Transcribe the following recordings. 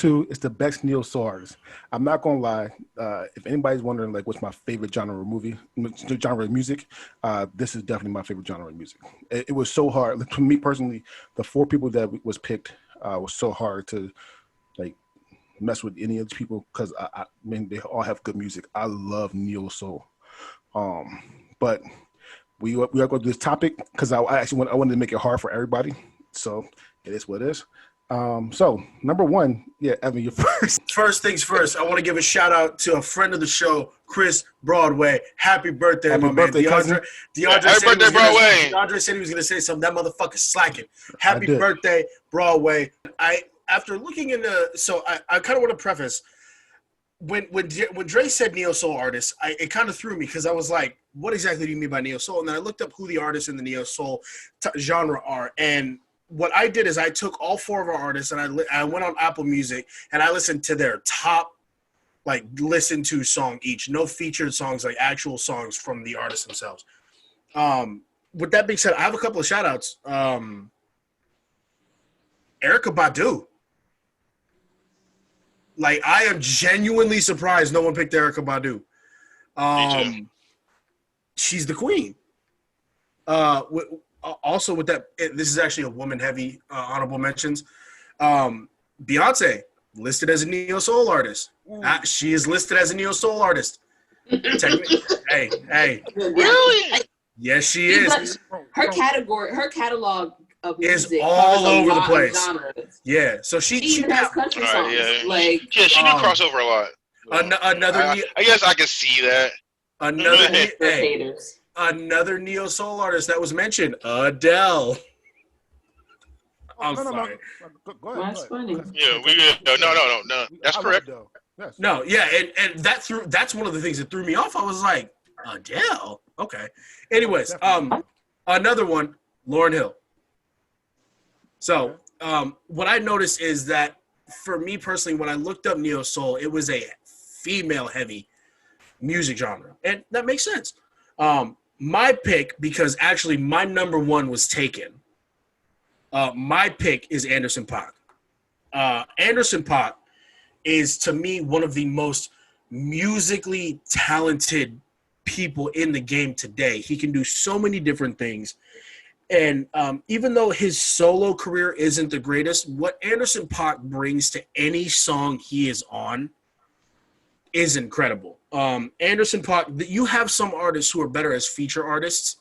2 is the best neo soul artist. I'm not gonna lie. If anybody's wondering like what's my favorite genre of music, this is definitely my favorite genre of music. It was so hard. Like, to me personally, the 4 people that was picked was so hard to like mess with any of these people because I mean they all have good music. I love neo soul. But we are going to do this topic because I wanted to make it hard for everybody. So it is what it is. So number 1, yeah, Evan, you're first. First things first, I want to give a shout out to a friend of the show, Chris Broadway. Happy birthday, Happy my birthday, man. cousin. DeAndre said he was going to say something. That motherfucker's slacking. Happy birthday, Broadway. After looking into, so I kind of want to preface, when Dre said neo soul artist, it kind of threw me because I was like, what exactly do you mean by neo soul? And then I looked up who the artists in the neo soul genre are, and what I did is I took all 4 of our artists and I went on Apple Music and I listened to their top, like, listen to song each. No featured songs, like actual songs from the artists themselves. With that being said, I have a couple of shout outs. Erykah Badu. Like, I am genuinely surprised no one picked Erykah Badu. She's the queen. Also, with that, this is actually a woman-heavy honorable mentions. Beyonce, listed as a neo-soul artist. She is listed as a neo-soul artist. Hey. Really? Yes, she is. Her catalog of music is all over the place. Genres. Yeah, so she even has country songs. Like, she do crossover a lot. I guess I can see that. Another neo soul artist that was mentioned, Adele. I'm sorry. Go ahead. That's funny. Yeah, no. That's correct. Yes. No, yeah, and that's one of the things that threw me off. I was like, Adele. Okay. Anyways, another one, Lauryn Hill. So, what I noticed is that for me personally, when I looked up neo soul, it was a female heavy music genre, and that makes sense. My pick, because actually my number 1 was taken. My pick is Anderson .Paak. Anderson .Paak is, to me, one of the most musically talented people in the game today. He can do so many different things. And even though his solo career isn't the greatest, what Anderson .Paak brings to any song he is on is incredible. Anderson .Paak, you have some artists who are better as feature artists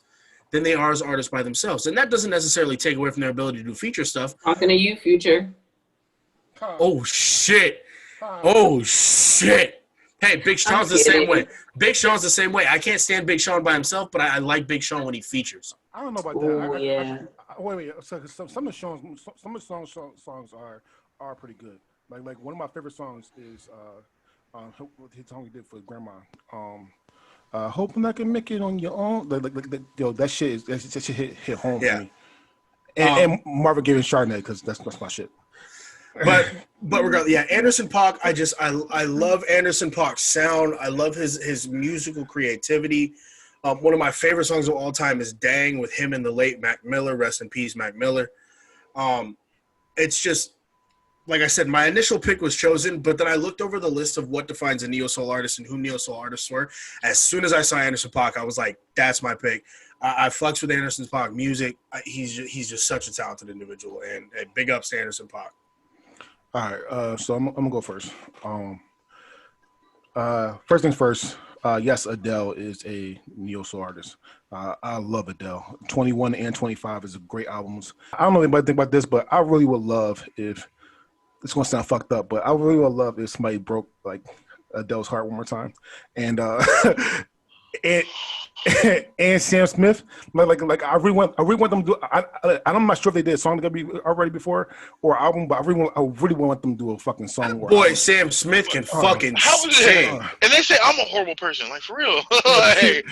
than they are as artists by themselves. And that doesn't necessarily take away from their ability to do feature stuff. Talking to you, Future. Oh, shit. Oh, shit. Hey, Big Sean's the same way. Big Sean's the same way. I can't stand Big Sean by himself, but I like Big Sean when he features. I don't know about that. Yeah. Wait. So, some of the songs are pretty good. Like one of my favorite songs is his song he did for Grandma. Hoping I can make it on your own. That shit hit home for me. And Marvin Gaye and Chardonnay, because that's my shit. But regardless, yeah, Anderson .Paak. I love Anderson .Paak's sound. I love his musical creativity. One of my favorite songs of all time is "Dang" with him and the late Mac Miller. Rest in peace, Mac Miller. It's just, like I said, my initial pick was chosen, but then I looked over the list of what defines a neo soul artist and who neo soul artists were. As soon as I saw Anderson .Paak, I was like, that's my pick. I fucks with Anderson .Paak music. He's just such a talented individual, and big ups to Anderson .Paak. All right, so I'm gonna go first. First things first. Yes, Adele is a neo soul artist. I love Adele. 21 and 25 is great albums. I don't know if anybody think about this, but I really would love if it's gonna sound fucked up, but I really would love if somebody broke like Adele's heart one more time, and and Sam Smith, like I really want them to do. I'm not sure if they did a song together already before or album, but I really want them to do a fucking song. Boy, Sam Smith can fucking sing. And they say I'm a horrible person, like for real. Like,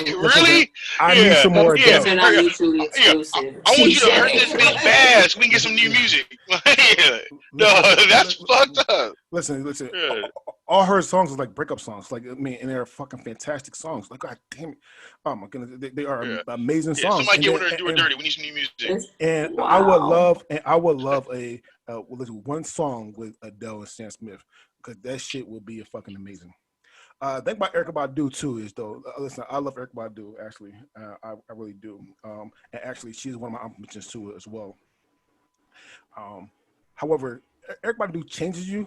really? I need some more. Yeah, they're not mutually exclusive. I want you to hurt this bitch bad so we can get some new music. No, that's fucked up. Listen. Yeah, All her songs are like breakup songs. Like I mean, and they're fucking fantastic songs. Like God damn it, oh my goodness, they are yeah, amazing yeah. songs. Somebody And get then with her, do her dirty. We need some new music. Wow. I would love a one song with Adele and Sam Smith because that shit would be fucking amazing. Thing about Erica Badu too is though. Listen, I love Erica Badu actually. I really do. And actually, she's one of my honorable mentions too as well. Um, however, Erica Badu changes you.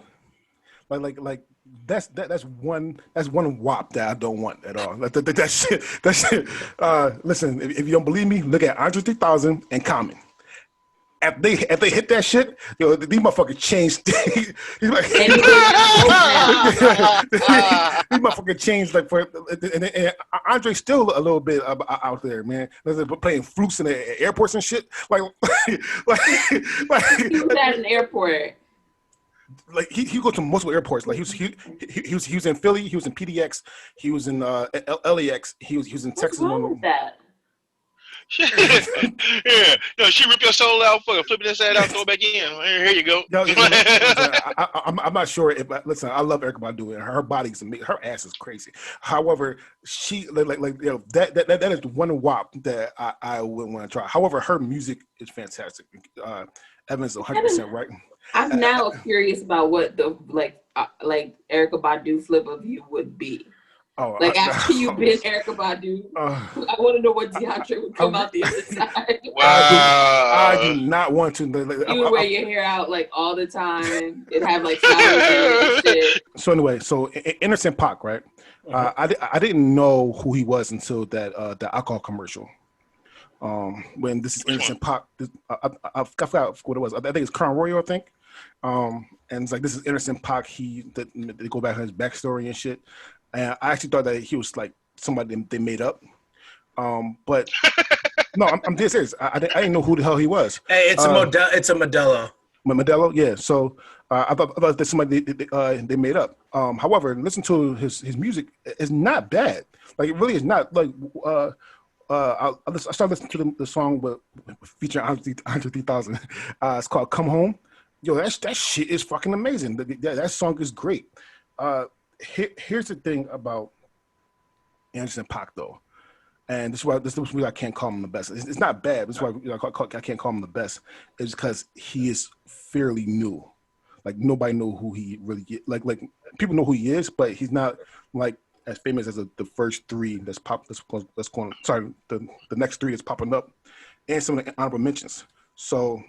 Like that's one wop that I don't want at all. Like that shit. That shit. Listen, if you don't believe me, look at Andre 3000 and Common. If they hit that shit, yo, these motherfuckers changed. These And they both now. motherfuckers changed like for and Andre's still a little bit out there, man. They're playing flutes in the airports and shit. Like, He was at an airport. like he goes to multiple airports. Like he was in Philly, he was in PDX, he was in LAX, he was in What's Texas. wrong with that? Yeah, no, she rip your soul out, fucking flipping that side out, throw it back in. Here you go. I'm not sure if listen. I love Erykah Badu and her body's amazing. Her ass is crazy. However, she that is one wop that I wouldn't want to try. However, her music is fantastic. Evan's 100% right. I'm now curious about what the like Erykah Badu flip of you would be. Oh, like after you've been Erykah Badu, I want to know what DeAndre would come out the other side. Wow. I do not want to. You would wear your hair out like all the time. It'd have like flowers in it and shit. So anyway, Innocent Pac, right? I didn't know who he was until that alcohol commercial. When this is Innocent Pac, I forgot what it was. I think it's Crown Royal, I think. And it's like this is Innocent Pac. They go back to his backstory and shit. And I actually thought that he was like somebody they made up. But no, I'm dead serious. I didn't know who the hell he was. Hey, it's a Modelo. Modelo, yeah. So I thought that's somebody they made up. However, listen to his music. It's not bad. Like it really is not. Like I started listening to the song with featuring Andre 3000. It's called "Come Home." Yo, that shit is fucking amazing. That song is great. Here's the thing about Anderson .Paak though, and this is why I can't call him the best. It's not bad. This is why I can't call him the best. It's because he is fairly new. Like nobody know who he really is. Like people know who he is, but he's not like as famous as the first three that's pop. Let's call him, sorry, the next three that's popping up, and some of the honorable mentions. So.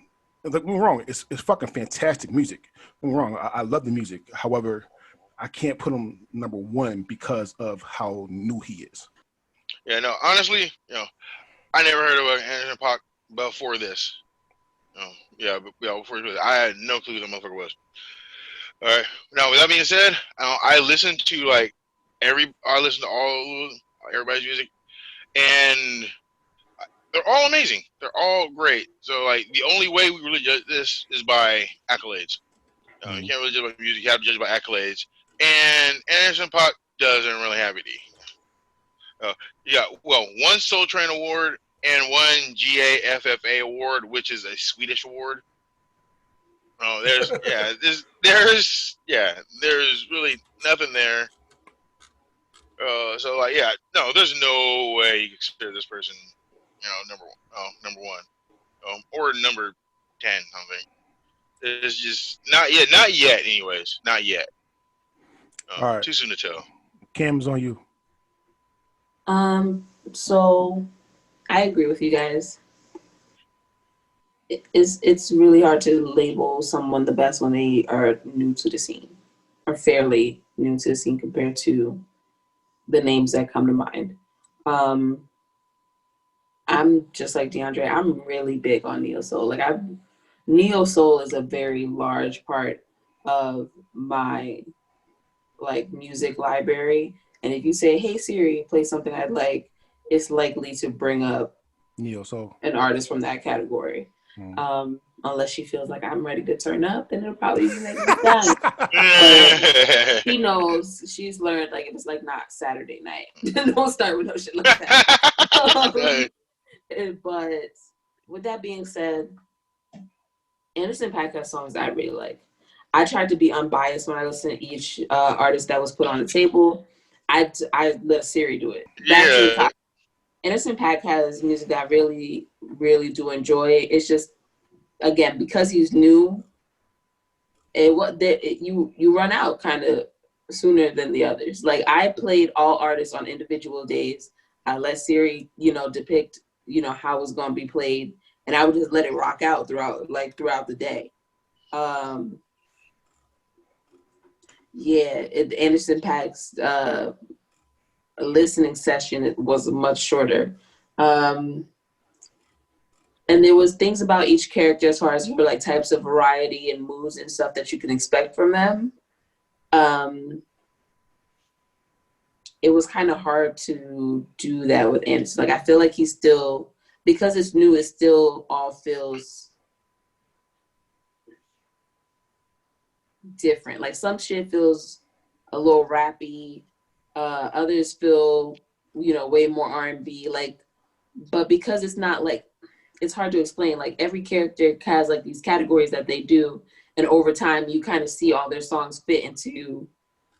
Don't get me wrong, it's fucking fantastic music. Don't get me wrong, I love the music. However, I can't put him number one because of how new he is. Yeah, no, honestly, I never heard of Anderson .Paak before this. Before this, I had no clue who the motherfucker was. All right. Now, with that being said, I listen to everybody's music, and they're all amazing. They're all great. So, like, the only way we really judge this is by accolades. You can't really judge by music. You have to judge by accolades. And Anderson .Paak doesn't really have any. One Soul Train Award and one GAFFA Award, which is a Swedish award. There's really nothing there. There's no way you can consider this person, number one, or number 10. Something. It's just not yet. Anyways, not yet. All right. Too soon to tell. Cam's on you. So I agree with you guys. It's really hard to label someone the best when they are new to the scene or fairly new to the scene compared to the names that come to mind. I'm just like DeAndre. I'm really big on neo soul. Neo soul is a very large part of my music library. And if you say, "Hey Siri, play something I'd like," it's likely to bring up neo soul, an artist from that category. Unless she feels like I'm ready to turn up, then it'll probably be making sense. She knows, she's learned, like, if it's like not Saturday night, don't start with no shit like that. But with that being said, Anderson .Paak has songs I really like. I tried to be unbiased when I listened to each artist that was put on the table. I let Siri do it. Back to the Yeah, top. Anderson .Paak has music that I really, really do enjoy. It's just, again, because he's new, you run out kind of sooner than the others. Like, I played all artists on individual days. I let Siri, depict, how it's going to be played, and I would just let it rock out throughout the day. Um, Anderson .Paak's listening session, it was much shorter. And there was things about each character as far as like types of variety and moods and stuff that you can expect from them. It was kind of hard to do that with Anderson. Like, I feel like he's still, because it's new, it still all feels different. Like, some shit feels a little rappy, others feel, way more R&B. Like, but because it's not like, it's hard to explain. Like, every character has like these categories that they do, and over time you kind of see all their songs fit into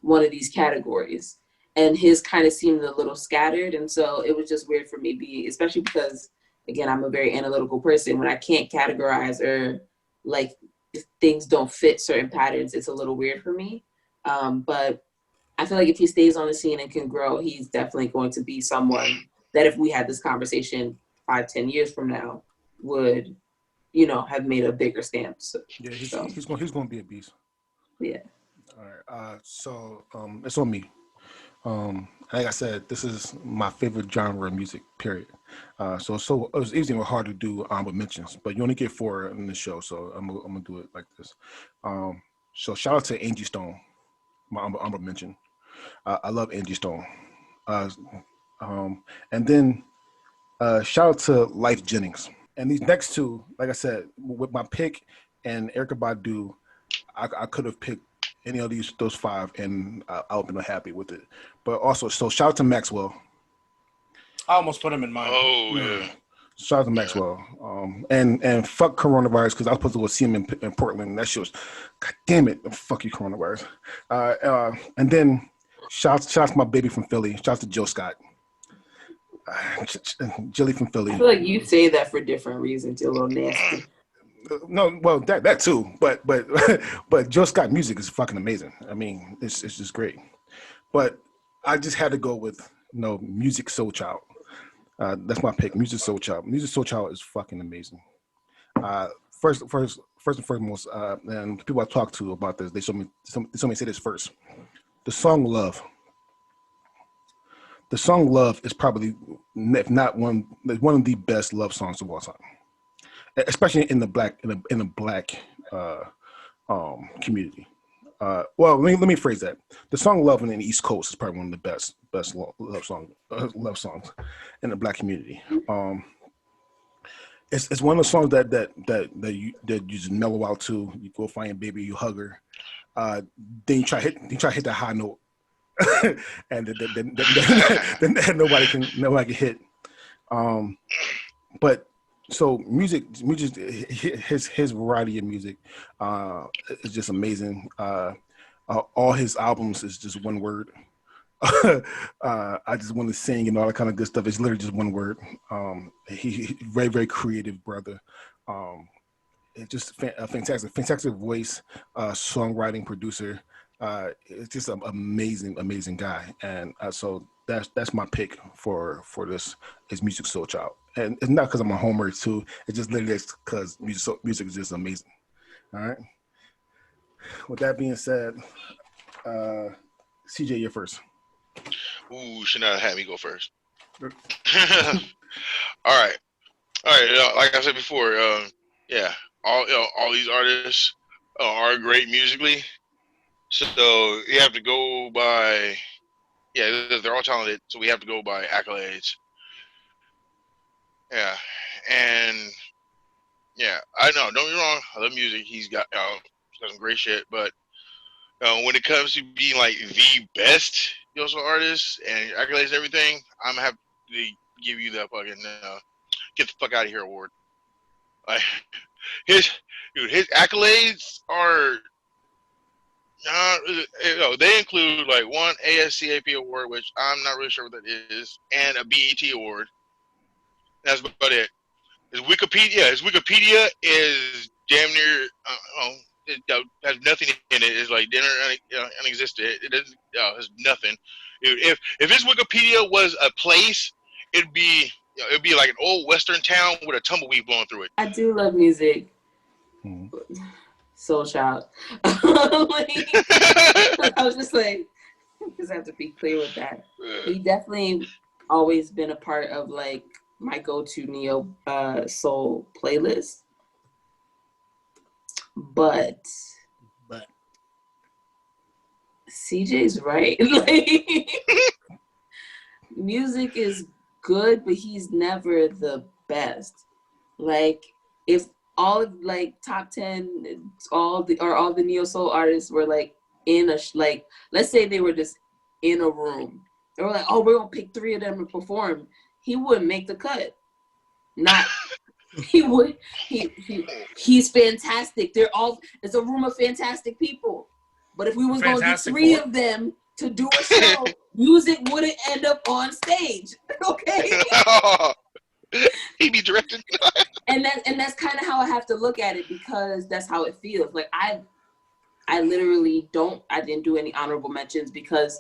one of these categories. And his kind of seemed a little scattered, and so it was just weird for me, especially because, again, I'm a very analytical person. When I can't categorize, or like if things don't fit certain patterns, it's a little weird for me. But I feel like if he stays on the scene and can grow, he's definitely going to be someone that, if we had this conversation 5-10 years from now, would, have made a bigger stamp. Yeah, So he's going to be a beast. yeah. All right. So it's on me. Like I said, this is my favorite genre of music. Period. So it was easy and hard to do honorable mentions, but you only get 4 in the show, so I'm gonna do it like this. So shout out to Angie Stone, my honorable mention. I love Angie Stone. Uh, and then shout out to Life Jennings. And these next two, like I said, with my pick and Erica Badu, I could have picked any of those 5, and I would have been happy with it. But also, so shout out to Maxwell. I almost put him in mine. oh yeah, Shout out to yeah. Maxwell. And fuck coronavirus, because I was supposed to go see him in Portland. And that shit was, God damn it, fuck you, coronavirus. And then shout out to my baby from Philly. Shout out to Joe Scott. Jilly from I Philly. feel like you say that for different reasons. You're a little nasty. No, well that too, but but Joe Scott music is fucking amazing. I mean, it's just great. But I just had to go with Music Soul Child. That's my pick. Music Soul Child. Music Soul Child is fucking amazing. Uh, first and foremost, and people I talked to about this, they told me say this first. The song Love. The song Love is probably, if not one of the best love songs of all time, especially in the black uh, community. Well, let me phrase that. The song "Love" in the East Coast is probably one of the best love songs in the black community. It's one of the songs that you just mellow out to. You go find your baby, you hug her. Then you try to hit that high note, and then nobody can hit. But so his variety of music is just amazing. All his albums is just one word. I just want to sing and all that kind of good stuff. It's literally just one word. He very, very creative brother. It's just a fantastic voice, songwriting, producer. It's just an amazing guy. And so that's my pick for this is Music Soul Child. And it's not because I'm a homer too. It's just literally because music is just amazing. All right. With that being said, CJ, you're first. Ooh, should not have had me go first. All right, all right. Like I said before, yeah, all these artists are great musically. So you have to go by, yeah, they're all talented. So we have to go by accolades. Yeah, and yeah, I know. Don't get me wrong. I love music. He's got some great shit. But when it comes to being like the best artist and accolades and everything, I'm gonna have to give you that fucking get the fuck out of here award. Like his his accolades are They include like one ASCAP award, which I'm not really sure what that is, and a BET award. That's about it. His Wikipedia is damn near. It has nothing in it. It's like dinner unexistent. It doesn't. Has nothing. If his Wikipedia was a place, it'd be like an old western town with a tumbleweed blowing through it. I do love music. Soul Child. I was just like, just have to be clear with that. He definitely always been a part of like my go-to neo soul playlist. But CJ's right. Like, music is good, but he's never the best. Like, if all like top 10, all the neo soul artists were like in a like, let's say they were just in a room. They were like, oh, we're gonna pick 3 of them to perform. He wouldn't make the cut. Not. He would. He's fantastic. It's a room of fantastic people. But if we was going to get 3 of them to do a show, music wouldn't end up on stage. Okay. He'd be directing. and that's kind of how I have to look at it, because that's how it feels. Like I literally didn't do any honorable mentions because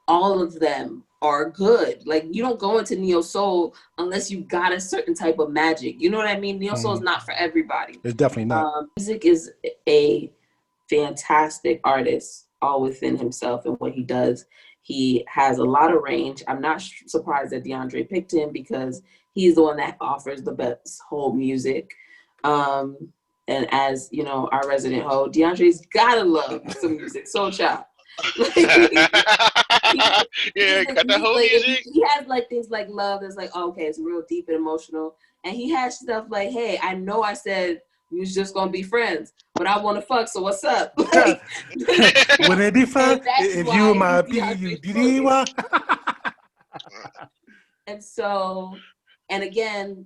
all of them are good. Like, you don't go into neo soul unless you got a certain type of magic. You know what I mean? Neo soul is not for everybody. It's definitely not. Music is a fantastic artist all within himself and what he does. He has a lot of range. I'm not surprised that DeAndre picked him because he's the one that offers the best whole music. And as you know, our resident hoe, DeAndre's gotta love some music. Soul Child. Got that whole music. He has like things like Love that's like, oh, okay, it's real deep and emotional. And he has stuff like, hey, I know I said we was just gonna be friends, but I want to fuck, so what's up? Like, would it be fun if you were my PUDD? And so, and again,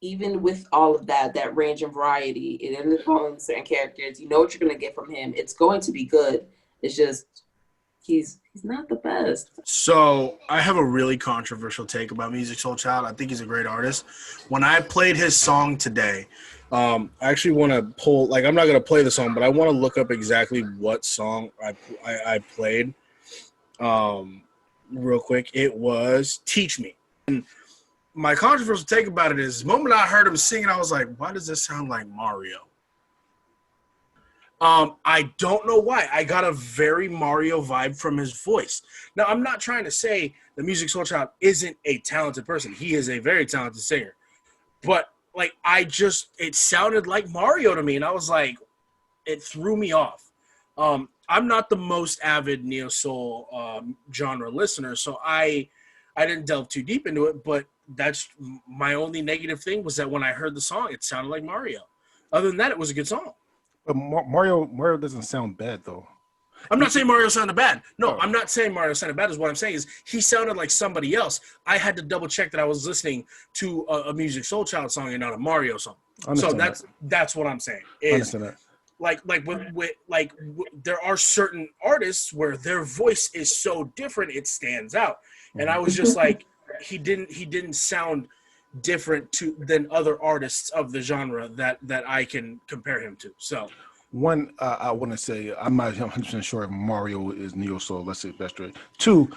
even with all of that range and variety, it ends up calling certain characters. You know what you're gonna get from him. It's going to be good. It's just he's not the best. So I have a really controversial take about Music Soul Child. I think he's a great artist. When I played his song today, I actually want to pull, like, I'm not going to play the song, but I want to look up exactly what song I played real quick. It was Teach Me. And my controversial take about it is the moment I heard him singing, I was like, why does this sound like Mario? I don't know why. I got a very Mario vibe from his voice. Now, I'm not trying to say the Music Soul Child isn't a talented person. He is a very talented singer. But, like, it sounded like Mario to me, and I was like, it threw me off. I'm not the most avid neo soul genre listener, so I didn't delve too deep into it, but that's my only negative thing was that when I heard the song, it sounded like Mario. Other than that, it was a good song. But Mario doesn't sound bad, though. I'm not saying Mario sounded bad. No, I'm not saying Mario sounded bad. Is what I'm saying is he sounded like somebody else. I had to double check that I was listening to a Music Soul Child song and not a Mario song. So that's what I'm saying. Is like there are certain artists where their voice is so different it stands out, and I was just like, he didn't sound different than other artists of the genre that I can compare him to. So one, I want to say I'm not 100% sure if Mario is neo soul. Let's say that's straight. 2,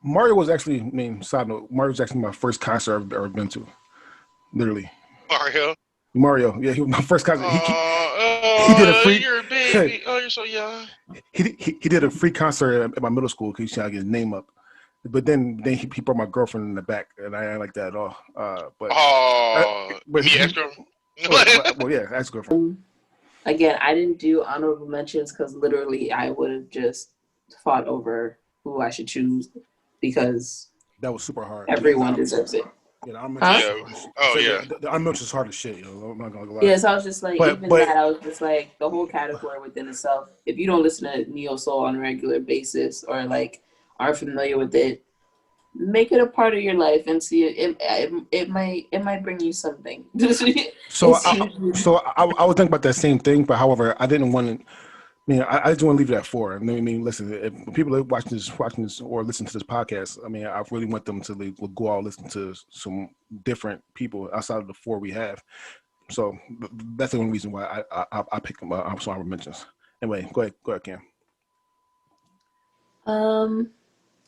Mario was actually, side note, Mario was actually my first concert I've ever been to. Literally. Mario, yeah, he was my first concert. He did a free. You're a baby. Oh, you're so young. He did a free concert at my middle school because he tried to get his name up. But then he brought my girlfriend in the back, and I didn't like that at all. Me ex-girlfriend. Well, yeah, ex-girlfriend. Again, I didn't do honorable mentions because literally I would have just fought over who I should choose because that was super hard. Everyone deserves it. Yeah, the unmentioned is hard as shit. I'm not gonna lie. Yeah, so I was just like, that, I was just like, the whole category within itself. If you don't listen to neo soul on a regular basis or like are familiar with it, make it a part of your life and see it might bring you something. So I was thinking about that same thing, but however, I didn't want mean, I just want to leave it at four. I mean, listen, if people are watching this, or listen to this podcast, I mean, I really want them to go out and listen to some different people outside of the four we have. So that's the only reason why I picked them. I'm sorry, I mentions. Anyway, go ahead, Cam. Um.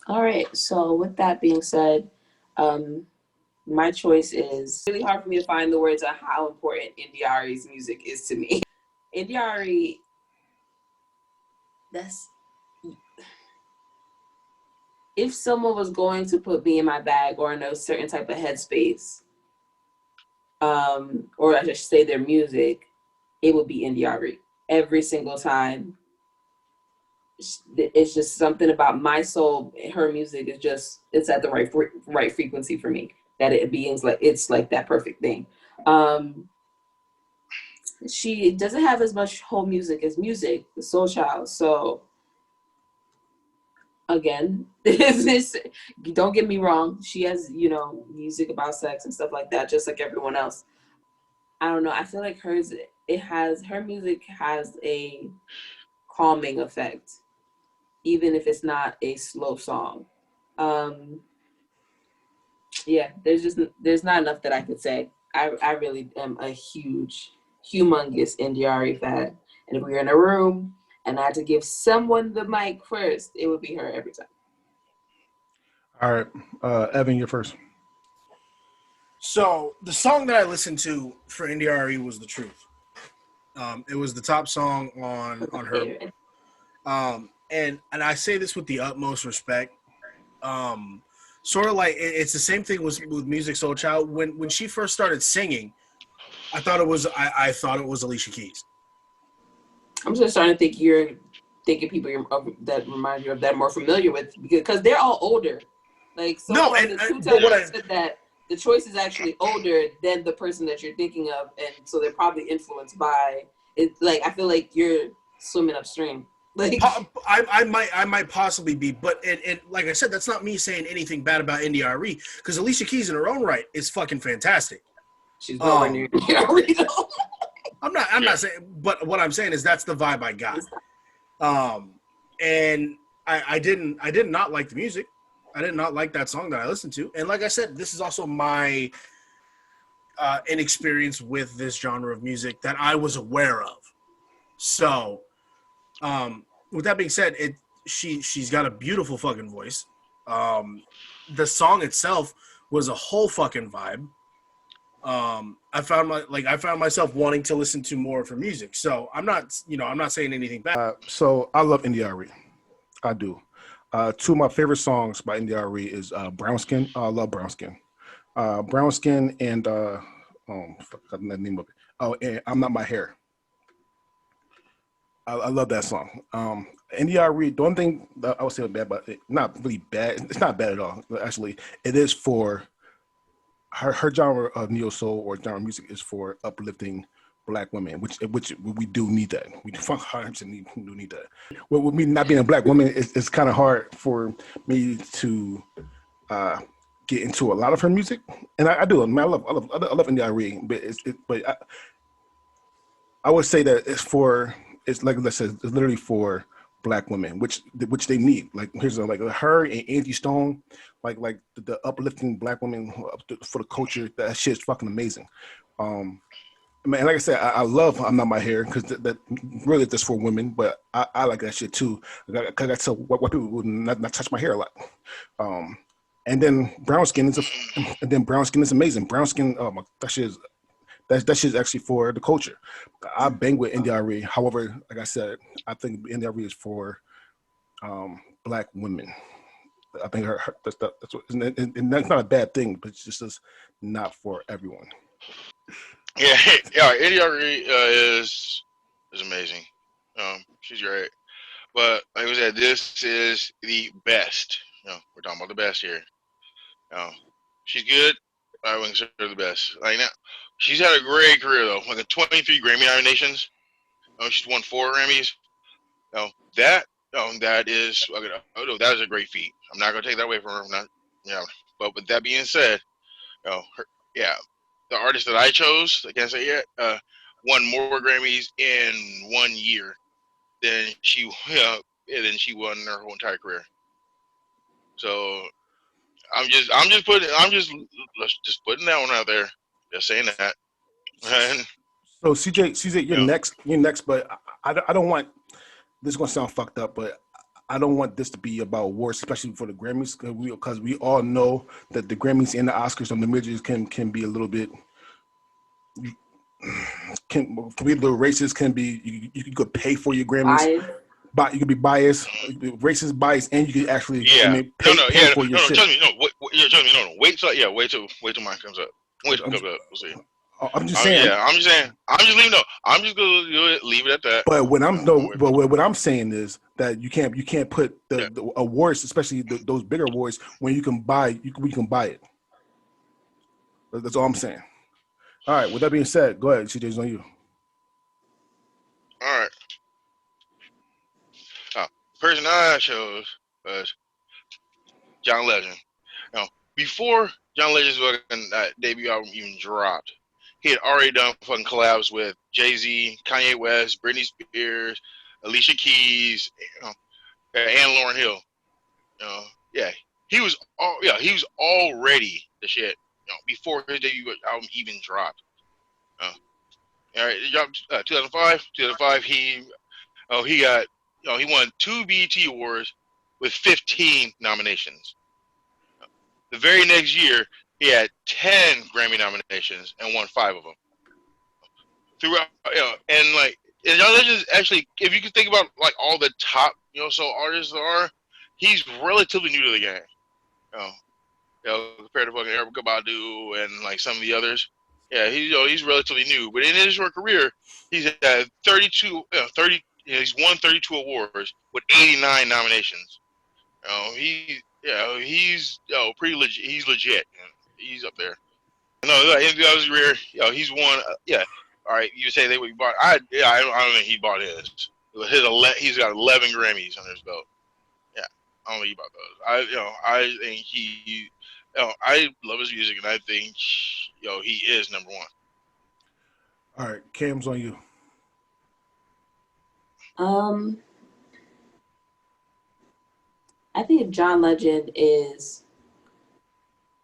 All right. So with that being said, um, my choice is really hard for me to find the words on how important Indiari's music is to me. Indiari, that's if someone was going to put me in my bag or in a certain type of headspace, or I should say their music, it would be Indiari. Every single time, it's just something about my soul. Her music is just it's at the right frequency for me. That it beings like it's like that perfect thing. Um, she doesn't have as much whole music as music, the Soul Child. So again, this don't get me wrong. She has music about sex and stuff like that, just like everyone else. I don't know. I feel like her music has a calming effect, even if it's not a slow song. Um, yeah, there's not enough that I could say. I really am a humongous Indiari fan, and if we were in a room and I had to give someone the mic first, it would be her every time. All right, Evan, you're first. So the song that I listened to for Indiari was "The Truth." It was the top song on her. And I say this with the utmost respect. Sort of like it's the same thing with Music Soul Child. When she first started singing, I thought it was Alicia Keys. I'm just starting to think you're thinking people that remind you of that more familiar with because they're all older. Like so No, far, and the two but times you said that the choice is actually older than the person that you're thinking of, and so they're probably influenced by it. Like I feel like you're swimming upstream. Like I might possibly be, but it like I said, that's not me saying anything bad about India.Arie because Alicia Keys in her own right is fucking fantastic. She's nowhere near India.Arie though. I'm not saying, but what I'm saying is that's the vibe I got. And I did not like the music. I did not like that song that I listened to. And like I said, this is also my inexperience with this genre of music that I was aware of. So, with that being said, she's got a beautiful fucking voice. The song itself was a whole fucking vibe. I found myself wanting to listen to more of her music. So I'm not saying anything bad. So I love India.Arie. I do. Two of my favorite songs by India.Arie is Brown Skin. I love Brown Skin. Brown Skin and fuck, I forgot the name of it. Oh, and I'm Not My Hair. I love that song. India.Arie, the one thing that I would say bad, but not really bad. It's not bad at all. Actually, it is for her genre of neo soul or genre music is for uplifting black women, which we do need that. We 100% do need that. Well, with me not being a black woman, it's kind of hard for me to get into a lot of her music, and I do. I mean, I love India.Arie, but I would say that it's like I said, it's literally for black women, which they need. Like here's like her and Angie Stone, like the uplifting black women for the culture. That shit's fucking amazing. Man, like I said, I love I'm Not My Hair because that really just for women, but I like that shit too. Cause I tell white people would not touch my hair a lot. And then Brown Skin is amazing. Brown Skin, oh my, that shit is that shit is actually for the culture. I bang with India.Arie. However, like I said, I think India.Arie is for black women. I think that's what, and that's not a bad thing, but it's just not for everyone. Yeah, yeah. India.Arie is amazing. She's great. But like I said, this is the best. We're talking about the best here. She's good. I would consider her the best. Like now, she's had a great career though. Like 23 Grammy nominations. She's won 4 Grammys. Oh, that that is that is a great feat. I'm not gonna take that away from her. I'm not, But with that being said, her, yeah, the artist that I chose, I can't say yet, won more Grammys in 1 year then she and then she won her whole entire career. So let's just putting that one out there. Just saying that. And So CJ, you know, you're next, but I don't want this is gonna sound fucked up, but I don't want this to be about awards, especially for the Grammys, because we all know that the Grammys and the Oscars on the midgets can be a little bit can be a little racist. Can be you could pay for your Grammys, Bias. but you could be biased, racist bias, and you could actually yeah, pay for your shit. Tell me, you're telling me, wait till mine comes up. Wait till it I'm, comes up. We'll see. I'm just saying. I'm just saying. I'm just leaving. No, I'm just gonna leave it at that. But what I'm no, Wait but for it. what I'm saying is that you can't put Yeah. the awards, especially those bigger awards, when you can buy we can buy it. That's all I'm saying. All right. With that being said, go ahead. CJ's on you. All right. Person I chose was John Legend. Now, before John Legend's fucking debut album even dropped, he had already done fucking collabs with Jay-Z, Kanye West, Britney Spears, Alicia Keys, and Lauryn Hill. Yeah, he was already the shit. Before his debut album even dropped. All right, it dropped 2005. 2005, he got he won 2 BET awards with 15 nominations. The very next year, he had 10 Grammy nominations and won 5 of them. Throughout, and John Legend actually, if you can think about like all the top, artists are, he's relatively new to the game. Compared to fucking Erykah Badu and like some of the others. Yeah, he's relatively new, but in his short career, he's had he's won 32 awards with 89 nominations. He's pretty legit. He's legit. He's up there. No, that was rare. He's won. All right. You say they would bought. I don't think he bought his. He's got 11 Grammys under his belt. Yeah, I don't think he bought those. I think I love his music, and I think he is number one. All right. Cam's on you. I think John Legend is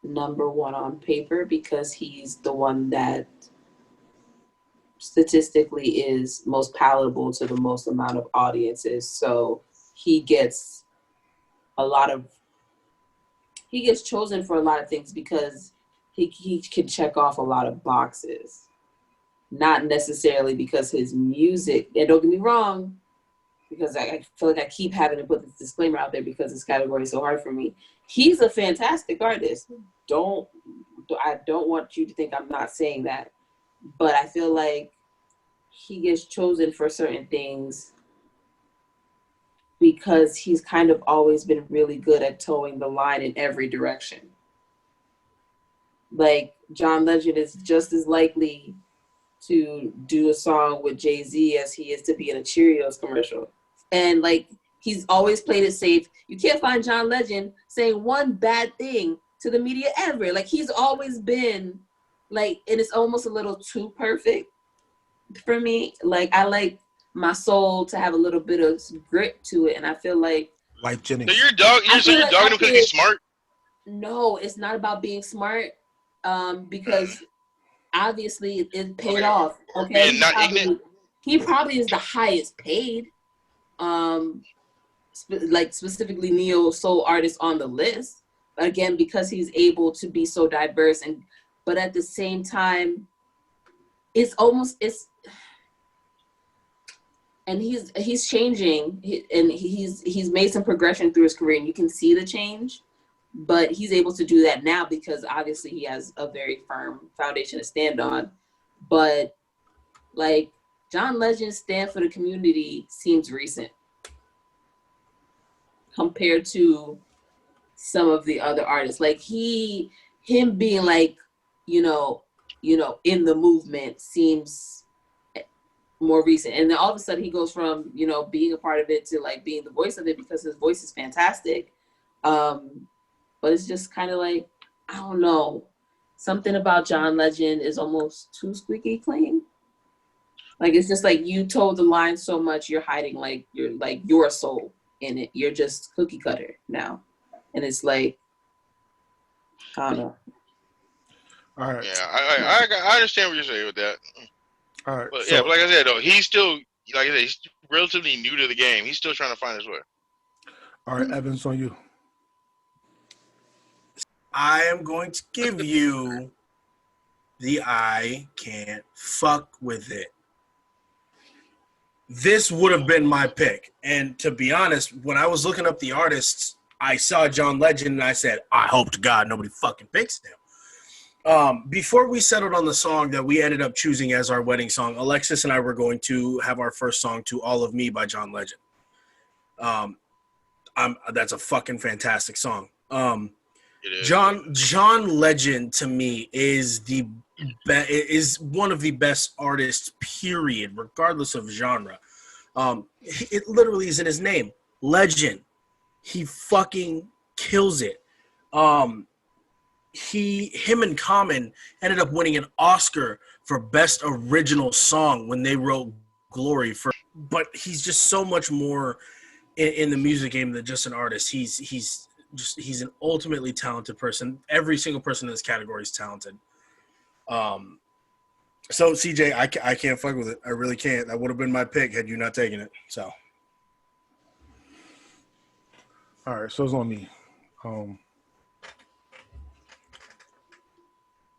number one on paper because he's the one that statistically is most palatable to the most amount of audiences. So he gets chosen for a lot of things because he can check off a lot of boxes. Not necessarily because his music, and don't get me wrong, because I feel like I keep having to put this disclaimer out there because this category is so hard for me. He's a fantastic artist. I don't want you to think I'm not saying that, but I feel like he gets chosen for certain things because he's kind of always been really good at towing the line in every direction. Like John Legend is just as likely to do a song with Jay-Z as he is to be in a Cheerios commercial. And like, he's always played it safe. You can't find John Legend saying one bad thing to the media ever. Like, he's always been like, and it's almost a little too perfect for me. Like, I like my soul to have a little bit of grit to it. And I feel like Jennings. So you're dogging him because he's smart? No, it's not about being smart. Because obviously it paid off. Okay. He probably is the highest paid. Specifically neo soul artist on the list. Again, because he's able to be so diverse but at the same time, he's changing, and he's made some progression through his career, and you can see the change. But he's able to do that now because obviously he has a very firm foundation to stand on. But like John Legend's stand for the community seems recent compared to some of the other artists. Like him being like, in the movement seems more recent. And then all of a sudden he goes from, being a part of it to like being the voice of it because his voice is fantastic. But it's just kind of like, I don't know. Something about John Legend is almost too squeaky clean. Like it's just like you told the line so much, you're hiding like your soul in it. You're just cookie cutter now, and it's like I don't know. All right. Yeah, I understand what you're saying with that. All right. But So, yeah, but like I said though, he's still like I said, he's relatively new to the game. He's still trying to find his way. all right, Evans, on you. I am going to give you the I can't fuck with it. This would have been my pick. And to be honest, when I was looking up the artists, I saw John Legend and I said, I hope to God nobody fucking picks him. Before we settled on the song that we ended up choosing as our wedding song, Alexis and I were going to have our first song to All of Me by John Legend. That's a fucking fantastic song. John Legend to me is is one of the best artists, period, regardless of genre. It literally is in his name, Legend. He fucking kills it. Him and Common ended up winning an Oscar for Best Original Song when they wrote Glory but he's just so much more in the music game than just an artist. He's an ultimately talented person. Every single person in this category is talented. So CJ, I can't fuck with it. I really can't. That would have been my pick had you not taken it. So. All right, so it's on me.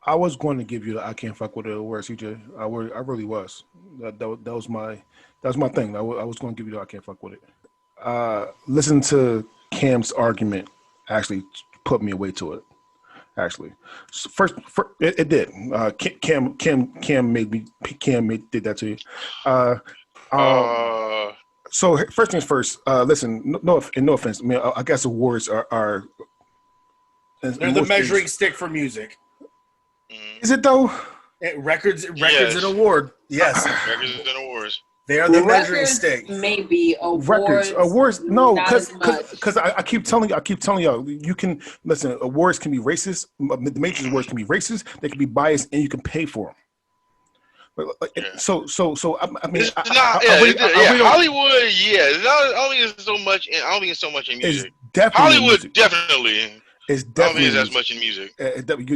I was going to give you the I can't fuck with it award, CJ. I really was. That was my thing. I was going to give you the I can't fuck with it. Listen to Cam's argument actually put me away to it. Actually, so first it did. Cam did that to you. So first things first. Listen, no offense. I mean, I guess awards are they're the measuring stick for music. Is it though? Records and award. Yes. Records and awards. They are the measuring stick. Maybe awards. Awards. No, because I keep telling y'all, you can listen. Awards can be racist. The major awards can be racist. They can be biased, and you can pay for them. So I mean, Hollywood. Yeah, I don't think it's so much. I don't think it's so much in music. Hollywood definitely. It's definitely I don't think it's as much in music.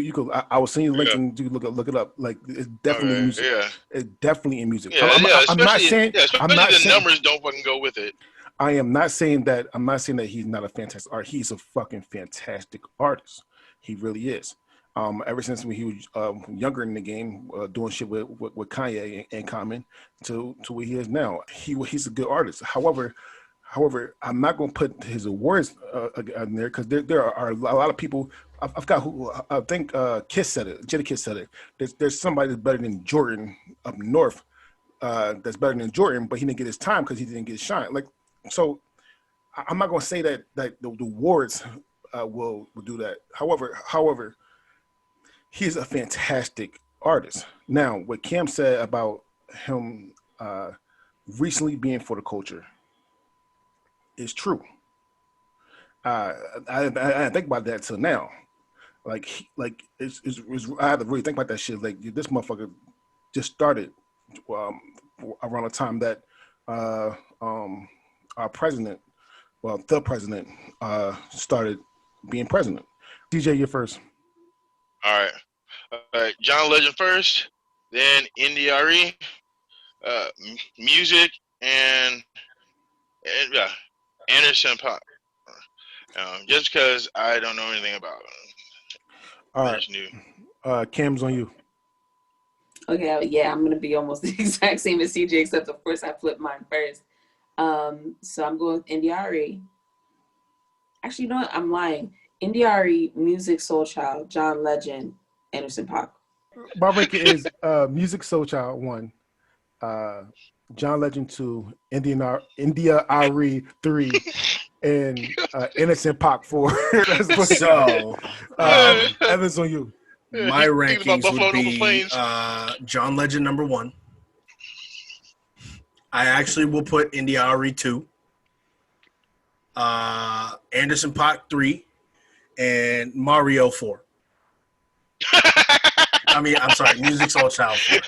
You could. I was seeing links and you look it up. Like it's definitely in music. Yeah. It's definitely in music. Yeah, I'm not saying. I'm not the saying, numbers don't fucking go with it. I am not saying that. I'm not saying that he's not a fantastic artist. He's a fucking fantastic artist. He really is. Ever since when he was younger in the game, doing shit with Kanye and Common to where he is now, he's a good artist. However, I'm not going to put his awards in there because there are a lot of people. I forgot who. I think Kiss said it. Jada Kiss said it. There's somebody that's better than Jordan up north. That's better than Jordan, but he didn't get his time because he didn't get his shine. Like, so I'm not going to say that the awards will do that. However, he's a fantastic artist. Now, what Cam said about him recently being for the culture is true. I didn't think about that till now. Like it's I had to really think about that shit. Like this motherfucker just started around the time that our president, the president, started being president. DJ, you're first. All right. John Legend first, then NDRE, music, and Anderson .Paak. Just because I don't know anything about it. All right. Cam's on you. Okay, yeah, I'm gonna be almost the exact same as CJ, except of course I flipped mine first. So I'm going with NDRE. Actually, you know what? I'm lying. NDRE, Music Soul Child, John Legend, Anderson .Paak. My ranking is Music Soul Child 1, John Legend 2, India Ari 3, and Innocent .Paak 4. So, Evans on you. My rankings would be John Legend number 1. I actually will put India Ari 2, Anderson .Paak 3, and Mario 4. I mean, I'm sorry, Music Soul Child 4.